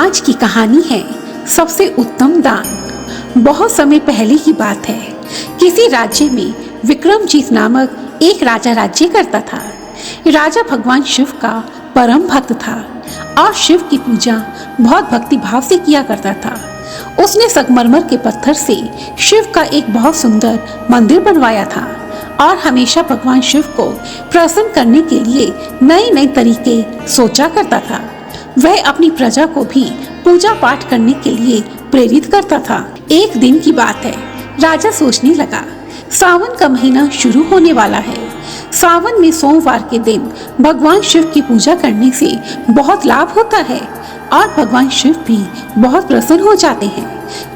आज की कहानी है सबसे उत्तम दान। बहुत समय पहले की बात है। किसी राज्य में विक्रमजीत नामक एक राजा राज्य करता था। राजा भगवान शिव का परम भक्त था और शिव की पूजा बहुत भक्ति भाव से किया करता था। उसने संगमरमर के पत्थर से शिव का एक बहुत सुंदर मंदिर बनवाया था और हमेशा भगवान शिव को प्रसन्न करने के लिए नए नए तरीके सोचा करता था। वह अपनी प्रजा को भी पूजा पाठ करने के लिए प्रेरित करता था। एक दिन की बात है, राजा सोचने लगा, सावन का महीना शुरू होने वाला है। सावन में सोमवार के दिन भगवान शिव की पूजा करने से बहुत लाभ होता है और भगवान शिव भी बहुत प्रसन्न हो जाते हैं,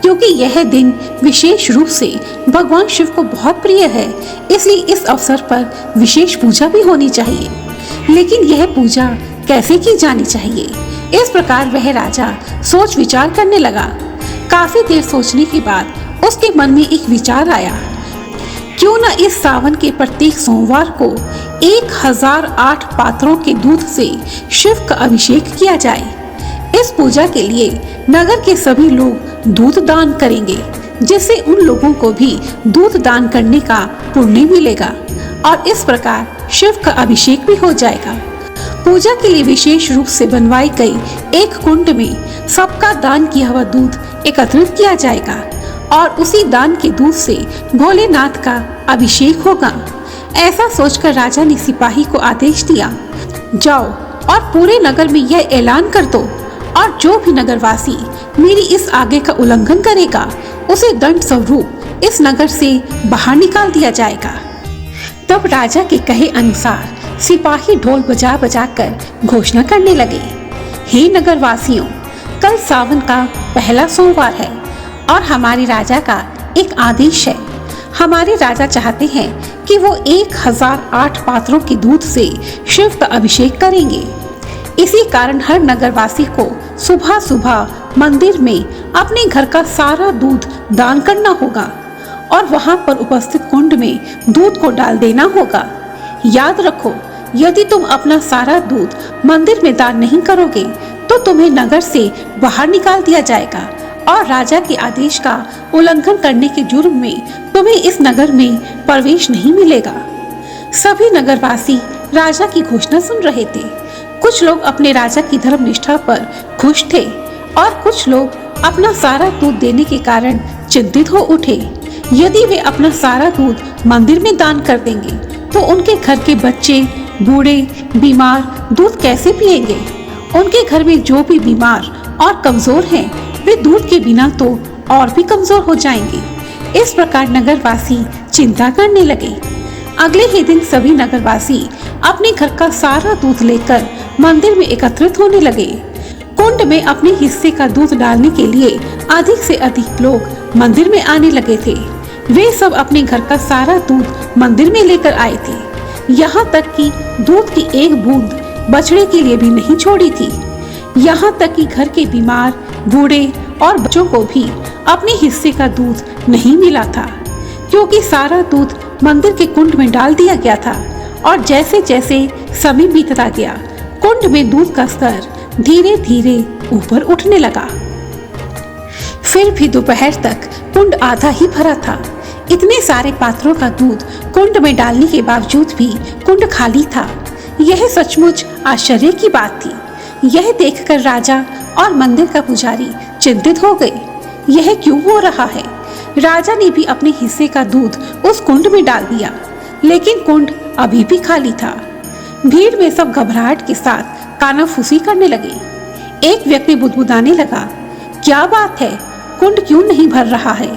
क्योंकि यह दिन विशेष रूप से भगवान शिव को बहुत प्रिय है। इसलिए इस अवसर पर विशेष पूजा भी होनी चाहिए। लेकिन यह पूजा कैसे की जानी चाहिए, इस प्रकार वह राजा सोच विचार करने लगा। काफी देर सोचने के बाद उसके मन में एक विचार आया, क्यों न इस सावन के प्रत्येक सोमवार को 1008 पात्रों के दूध से शिव का अभिषेक किया जाए। इस पूजा के लिए नगर के सभी लोग दूध दान करेंगे, जिससे उन लोगों को भी दूध दान करने का पुण्य मिलेगा और इस प्रकार शिव का अभिषेक भी हो जाएगा। पूजा के लिए विशेष रूप से बनवाई गई एक कुंड में सबका दान किया हुआ दूध एकत्रित किया जाएगा और उसी दान के दूध से भोलेनाथ का अभिषेक होगा। ऐसा सोचकर राजा ने सिपाही को आदेश दिया, जाओ और पूरे नगर में यह ऐलान कर दो और जो भी नगरवासी मेरी इस आज्ञा का उल्लंघन करेगा उसे दंड स्वरूप इस नगर से बाहर निकाल दिया जाएगा। तब राजा के कहे अनुसार सिपाही ढोल बजा बजा कर घोषणा करने लगे, हे नगरवासियों, कल सावन का पहला सोमवार है और हमारे राजा का एक आदेश है। हमारे राजा चाहते हैं कि वो 1008 पात्रों के दूध से शिव का अभिषेक करेंगे। इसी कारण हर नगरवासी को सुबह सुबह मंदिर में अपने घर का सारा दूध दान करना होगा और वहां पर उपस्थित कुंड में दूध को डाल देना होगा। याद रखो, यदि तुम अपना सारा दूध मंदिर में दान नहीं करोगे तो तुम्हें नगर से बाहर निकाल दिया जाएगा और राजा के आदेश का उल्लंघन करने के जुर्म में तुम्हें इस नगर में प्रवेश नहीं मिलेगा। सभी नगरवासी राजा की घोषणा सुन रहे थे। कुछ लोग अपने राजा की धर्म निष्ठा पर खुश थे और कुछ लोग अपना सारा दूध देने के कारण चिंतित हो उठे। यदि वे अपना सारा दूध मंदिर में दान कर देंगे तो उनके घर के बच्चे, बूढ़े, बीमार दूध कैसे पिएंगे? उनके घर में जो भी बीमार और कमजोर हैं, वे दूध के बिना तो और भी कमजोर हो जाएंगे। इस प्रकार नगरवासी चिंता करने लगे। अगले ही दिन सभी नगरवासी अपने घर का सारा दूध लेकर मंदिर में एकत्रित होने लगे। कुंड में अपने हिस्से का दूध डालने के लिए अधिक से अधिक लोग मंदिर में आने लगे थे। वे सब अपने घर का सारा दूध मंदिर में लेकर आए थे। यहाँ तक कि दूध की एक बूंद बछड़े के लिए भी नहीं छोड़ी थी। यहाँ तक कि घर के बीमार, बूढ़े और बच्चों को भी अपने हिस्से का दूध नहीं मिला था, क्योंकि सारा दूध मंदिर के कुंड में डाल दिया गया था। और जैसे जैसे समय बीतता गया, कुंड में दूध का स्तर धीरे धीरे ऊपर उठने लगा। फिर भी दोपहर तक कुंड आधा ही भरा था। इतने सारे पात्रों का दूध कुंड में डालने के बावजूद भी कुंड खाली था। यह सचमुच आश्चर्य की बात थी। यह देखकर राजा और मंदिर का पुजारी चिंतित हो गए। यह क्यों हो रहा है? राजा ने भी अपने हिस्से का दूध उस कुंड में डाल दिया, लेकिन कुंड अभी भी खाली था। भीड़ में सब घबराहट के साथ कानाफूसी करने लगे। एक व्यक्ति बुदबुदाने लगा, क्या बात है, कुंड क्यों नहीं भर रहा है?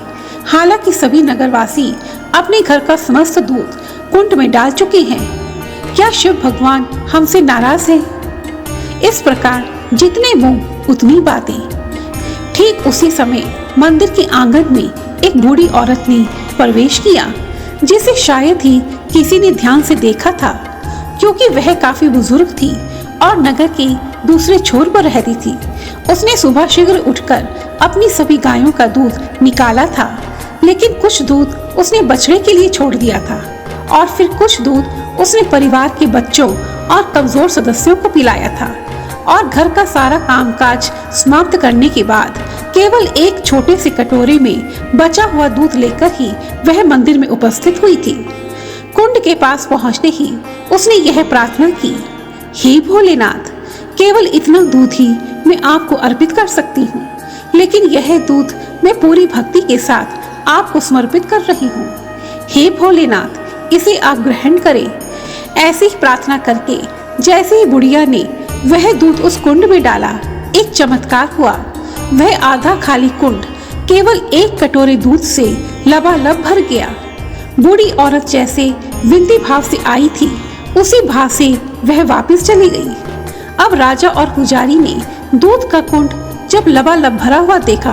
हालांकि सभी नगरवासी अपने घर का समस्त दूध कुंड में डाल चुके हैं। क्या शिव भगवान हमसे नाराज है? इस प्रकार जितने मुंह उतनी बातें। ठीक उसी समय मंदिर के आंगन में एक बूढ़ी औरत ने प्रवेश किया, जिसे शायद ही किसी ने ध्यान से देखा था, क्योंकि वह काफी बुजुर्ग थी और नगर के दूसरे छोर पर रहती थी। उसने सुबह शीघ्र उठकर अपनी सभी गायों का दूध निकाला था, लेकिन कुछ दूध उसने बछड़े के लिए छोड़ दिया था और फिर कुछ दूध उसने परिवार के बच्चों और कमजोर सदस्यों को पिलाया था और घर का सारा कामकाज समाप्त करने के बाद केवल एक छोटे से कटोरे में बचा हुआ दूध लेकर ही वह मंदिर में उपस्थित हुई थी। कुंड के पास पहुंचते ही उसने यह प्रार्थना की, हे भोलेनाथ, केवल इतना दूध ही मैं आपको अर्पित कर सकती हूँ, लेकिन यह दूध मैं पूरी भक्ति के साथ आपको समर्पित कर रही हूँ। हे भोलेनाथ, इसे आप ग्रहण करें। ऐसी ही प्रार्थना करके जैसे ही बुढ़िया ने वह दूध उस कुंड में डाला, एक चमत्कार हुआ। वह आधा खाली कुंड केवल एक कटोरे दूध से लबालब भर गया। बूढ़ी औरत जैसे विनती भाव से आई थी, उसी भाव से वह वापस चली गई। अब राजा और पुजारी ने दूध का कुंड जब लबालब भरा हुआ देखा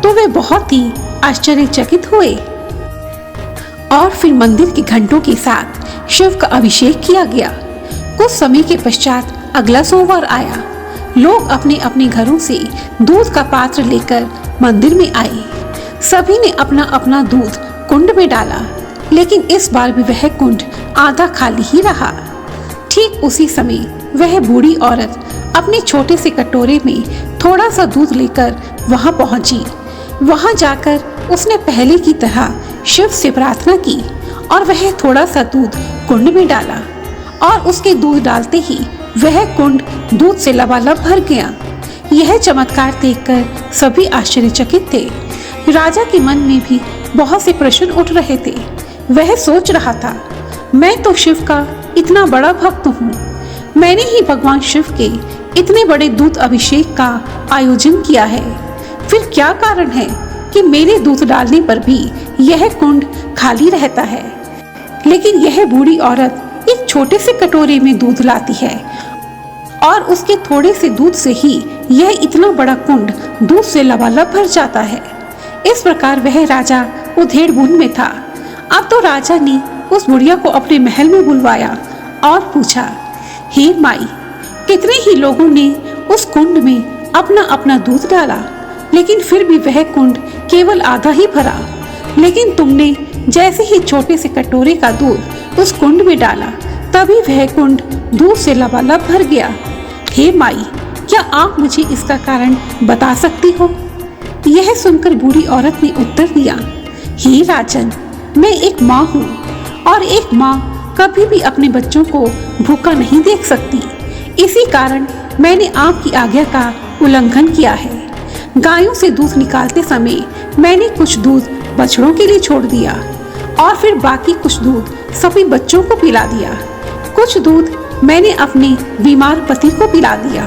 तो वे बहुत ही आश्चर्यचकित हुए। और फिर मंदिर के घंटों के साथ शिव का अभिषेक किया गया। कुछ समय के पश्चात अगला सोमवार आया। लोग अपने अपने घरों से दूध का पात्र लेकर मंदिर में आए। सभी ने अपना अपना दूध कुंड में डाला, लेकिन इस बार भी वह कुंड आधा खाली ही रहा। ठीक उसी समय वह बूढ़ी औरत अपने छोटे से कटोरे में थोड़ा सा दूध लेकर वहां पहुंची। वहां जाकर उसने पहले की तरह शिव से प्रार्थना की और वह थोड़ा सा दूध कुंड में डाला, और उसके दूध डालते ही वह कुंड दूध से लबालब भर गया। यह चमत्कार देखकर सभी आश्चर्यचकित थे। राजा के मन में भी बहुत से प्रश्न उठ रहे थे। वह सोच रहा था, मैं तो शिव का इतना बड़ा भक्त हूँ, मैंने ही भगवान शिव के इतने बड़े दूध अभिषेक का आयोजन किया है, फिर क्या कारण है कि मेरे दूध डालने पर भी यह कुंड खाली रहता है। लेकिन यह बूढ़ी औरत एक छोटे से कटोरे में दूध लाती है और उसके थोड़े से दूध से ही यह इतना बड़ा कुंड दूध से लबालब भर जाता है। इस प्रकार वह राजा उधेड़-बुन में था। अब तो राजा ने उस बुढ़िया को अपने महल में बुलवाया और पूछा, हे माई, कितने ही लोगों ने उस कुंड में अपना अपना दूध डाला, लेकिन फिर भी वह कुंड केवल आधा ही भरा। लेकिन तुमने जैसे ही छोटे से कटोरे का दूध उस कुंड में डाला, तभी वह कुंड दूध से लबालब भर गया। हे माई, क्या आप मुझे इसका कारण बता सकती हो? यह सुनकर बूढ़ी औरत ने उत्तर दिया, हे राजन, मैं एक माँ हूँ और एक माँ कभी भी अपने बच्चों को भूखा नहीं देख सकती। इसी कारण मैंने आपकी आज्ञा का उल्लंघन किया है। गायों से दूध निकालते समय मैंने कुछ दूध बछड़ों के लिए छोड़ दिया और फिर बाकी कुछ दूध सभी बच्चों को पिला दिया। कुछ दूध मैंने अपने बीमार पति को पिला दिया।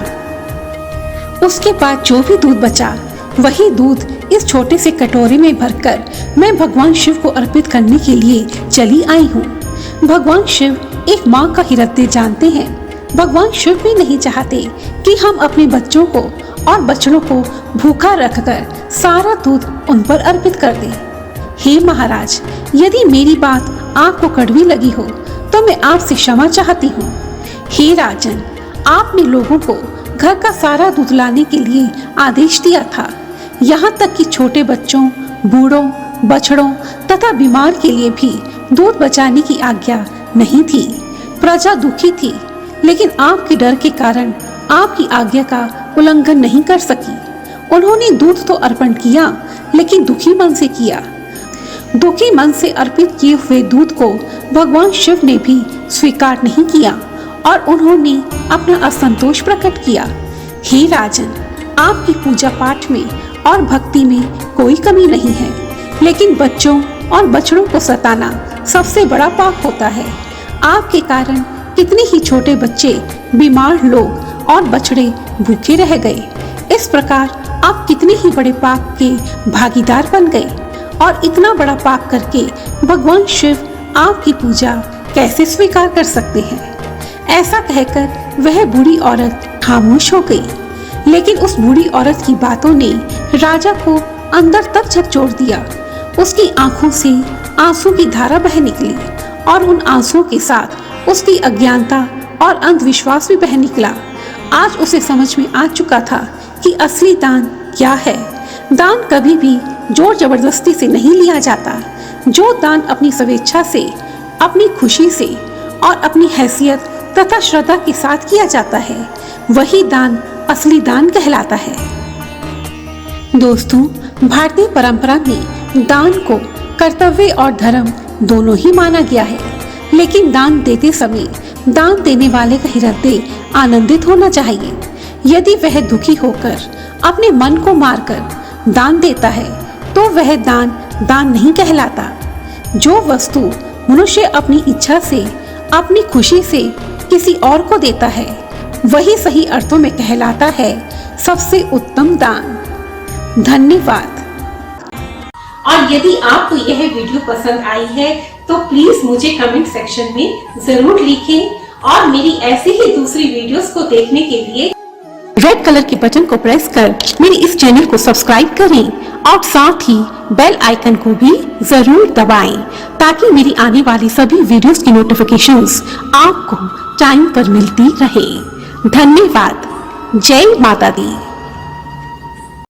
उसके बाद जो भी दूध बचा, वही दूध इस छोटे से कटोरे में भरकर मैं भगवान शिव को अर्पित करने के लिए चली आई हूँ। भगवान शिव एक माँ का हृदय जानते हैं। भगवान शिव भी नहीं चाहते कि हम अपने बच्चों को और बछड़ों को भूखा रखकर सारा दूध उन पर अर्पित कर दें। हे महाराज, यदि मेरी बात आपको कड़वी लगी हो तो मैं आपसे क्षमा चाहती हूँ। हे राजन, आपने लोगों को घर का सारा दूध लाने के लिए आदेश दिया था, यहाँ तक कि छोटे बच्चों, बूढ़ों, बछड़ों तथा बीमार के लिए भी दूध बचाने की आज्ञा नहीं थी। प्रजा दुखी थी, लेकिन आपके डर के कारण आपकी आज्ञा का उल्लंघन नहीं कर सकी। उन्होंने दूध तो अर्पण किया, लेकिन दुखी मन से किया। दुखी मन से अर्पित किए हुए दूध को भगवान शिव ने भी स्वीकार नहीं किया और उन्होंने अपना असंतोष प्रकट किया। हे राजन, आपकी पूजा पाठ में और भक्ति में कोई कमी नहीं है, लेकिन बच्चों और बछड़ों को सताना सबसे बड़ा पाप होता है। आपके कारण कितने ही छोटे बच्चे, बीमार लोग और बछड़े भूखे रह गए। इस प्रकार आप कितने ही बड़े पाप के भागीदार बन गए और इतना बड़ा पाप करके भगवान शिव आपकी पूजा कैसे स्वीकार कर सकते हैं? ऐसा कहकर वह बूढ़ी औरत खामोश हो गई। लेकिन उस बूढ़ी औरत की बातों ने राजा को अंदर तक झकझोर दिया। उसकी आंखों से आंसू की धारा बह निकली और उन आंसुओं के साथ उसकी अज्ञानता और अंधविश्वास भी बह निकला। आज उसे समझ में आ चुका था कि असली दान क्या है। दान कभी भी जोर जबरदस्ती से नहीं लिया जाता। जो दान अपनी स्वेच्छा से, अपनी खुशी से और अपनी हैसियत तथा श्रद्धा के साथ किया जाता है वही दान असली दान कहलाता है। दोस्तों, भारतीय परंपरा में दान को कर्तव्य और धर्म दोनों ही माना गया है, लेकिन दान देते समय दान देने वाले का हृदय आनंदित होना चाहिए। यदि वह दुखी होकर अपने मन को मारकर दान देता है तो वह दान नहीं कहलाता। जो वस्तु मनुष्य अपनी इच्छा से, अपनी खुशी से किसी और को देता है वही सही अर्थों में कहलाता है सबसे उत्तम दान। धन्यवाद। और यदि आपको यह वीडियो पसंद आई है तो प्लीज मुझे कमेंट सेक्शन में जरूर लिखें और मेरी ऐसी ही दूसरी वीडियोस को देखने के लिए रेड कलर के बटन को प्रेस कर मेरे इस चैनल को सब्सक्राइब करें और साथ ही बेल आइकन को भी जरूर दबाएं ताकि मेरी आने वाली सभी वीडियोस की नोटिफिकेशंस आपको टाइम पर मिलती रहे। धन्यवाद। जय माता दी।